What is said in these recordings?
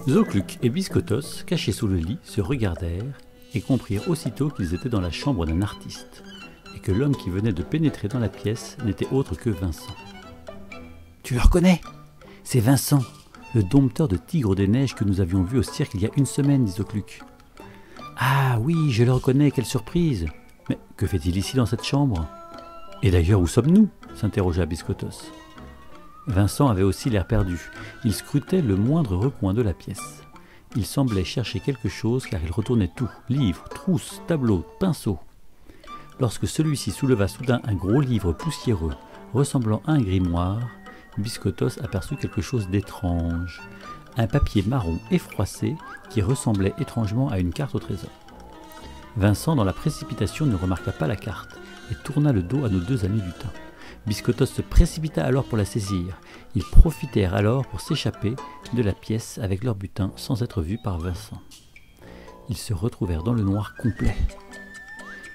Zocluc et Biscotos, cachés sous le lit, se regardèrent et comprirent aussitôt qu'ils étaient dans la chambre d'un artiste, et que l'homme qui venait de pénétrer dans la pièce n'était autre que Vincent. « Tu le reconnais? C'est Vincent, le dompteur de tigres des neiges que nous avions vu au cirque il y a une semaine, dit Zocluc. « Ah oui, je le reconnais, quelle surprise! Mais que fait-il ici dans cette chambre? Et d'ailleurs, où sommes-nous » s'interrogea Biscotos. Vincent avait aussi l'air perdu. Il scrutait le moindre recoin de la pièce. Il semblait chercher quelque chose car il retournait tout, livres, trousses, tableaux, pinceaux. Lorsque celui-ci souleva soudain un gros livre poussiéreux, ressemblant à un grimoire, Biscotos aperçut quelque chose d'étrange. Un papier marron effroissé qui ressemblait étrangement à une carte au trésor. Vincent, dans la précipitation, ne remarqua pas la carte et tourna le dos à nos deux amis lutins. Biscotos se précipita alors pour la saisir. Ils profitèrent alors pour s'échapper de la pièce avec leur butin sans être vus par Vincent. Ils se retrouvèrent dans le noir complet.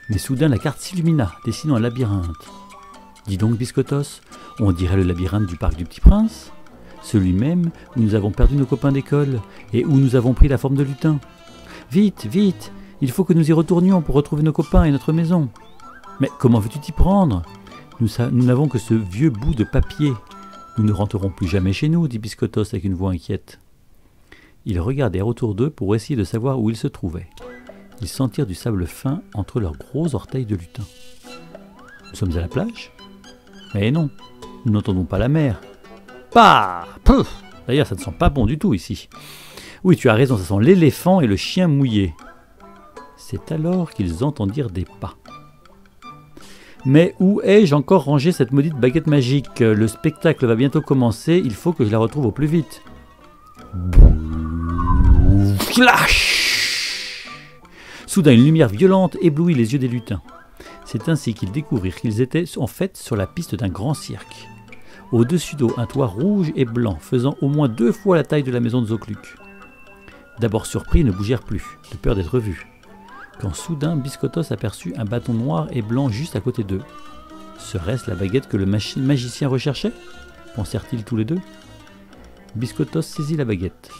Mais soudain la carte s'illumina, dessinant un labyrinthe. « Dis donc Biscotos, on dirait le labyrinthe du parc du Petit Prince, celui même où nous avons perdu nos copains d'école et où nous avons pris la forme de lutin. Vite, vite, il faut que nous y retournions pour retrouver nos copains et notre maison. Mais comment veux-tu t'y prendre ? Nous n'avons que ce vieux bout de papier. Nous ne rentrerons plus jamais chez nous, dit Biscotos avec une voix inquiète. » Ils regardèrent autour d'eux pour essayer de savoir où ils se trouvaient. Ils sentirent du sable fin entre leurs gros orteils de lutin. « Nous sommes à la plage ? Mais non, nous n'entendons pas la mer. Bah, pouf ! D'ailleurs, ça ne sent pas bon du tout ici. Oui, tu as raison, ça sent l'éléphant et le chien mouillé. » C'est alors qu'ils entendirent des pas. « Mais où ai-je encore rangé cette maudite baguette magique? Le spectacle va bientôt commencer, il faut que je la retrouve au plus vite. » Flash ! Soudain, une lumière violente éblouit les yeux des lutins. C'est ainsi qu'ils découvrirent qu'ils étaient en fait sur la piste d'un grand cirque. Au-dessus d'eux, un toit rouge et blanc, faisant au moins 2 fois la taille de la maison de Zocluc. D'abord surpris, ils ne bougèrent plus, de peur d'être vus. Quand soudain Biscotos aperçut un bâton noir et blanc juste à côté d'eux. Serait-ce la baguette que le magicien recherchait? Pensèrent-ils tous les deux. Biscotos saisit la baguette.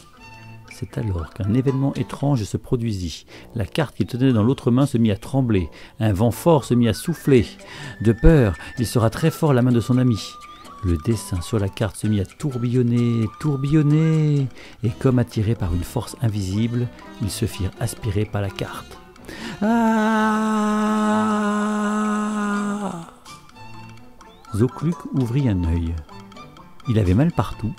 C'est alors qu'un événement étrange se produisit. La carte qu'il tenait dans l'autre main se mit à trembler. Un vent fort se mit à souffler. De peur, il serra très fort la main de son ami. Le dessin sur la carte se mit à tourbillonner, tourbillonner, et comme attirés par une force invisible, ils se firent aspirer par la carte. Ah! Zocluc ouvrit un œil. Il avait mal partout,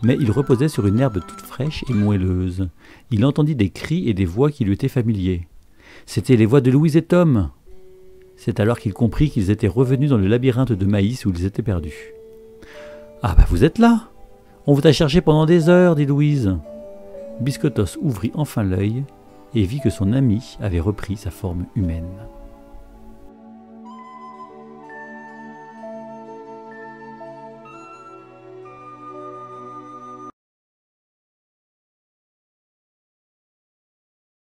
mais il reposait sur une herbe toute fraîche et moelleuse. Il entendit des cris et des voix qui lui étaient familiers. C'étaient les voix de Louise et Tom. C'est alors qu'il comprit qu'ils étaient revenus dans le labyrinthe de maïs où ils étaient perdus. « Ah bah vous êtes là! On vous a cherché pendant des heures, dit Louise. » Biscotos ouvrit enfin l'œil et vit que son ami avait repris sa forme humaine.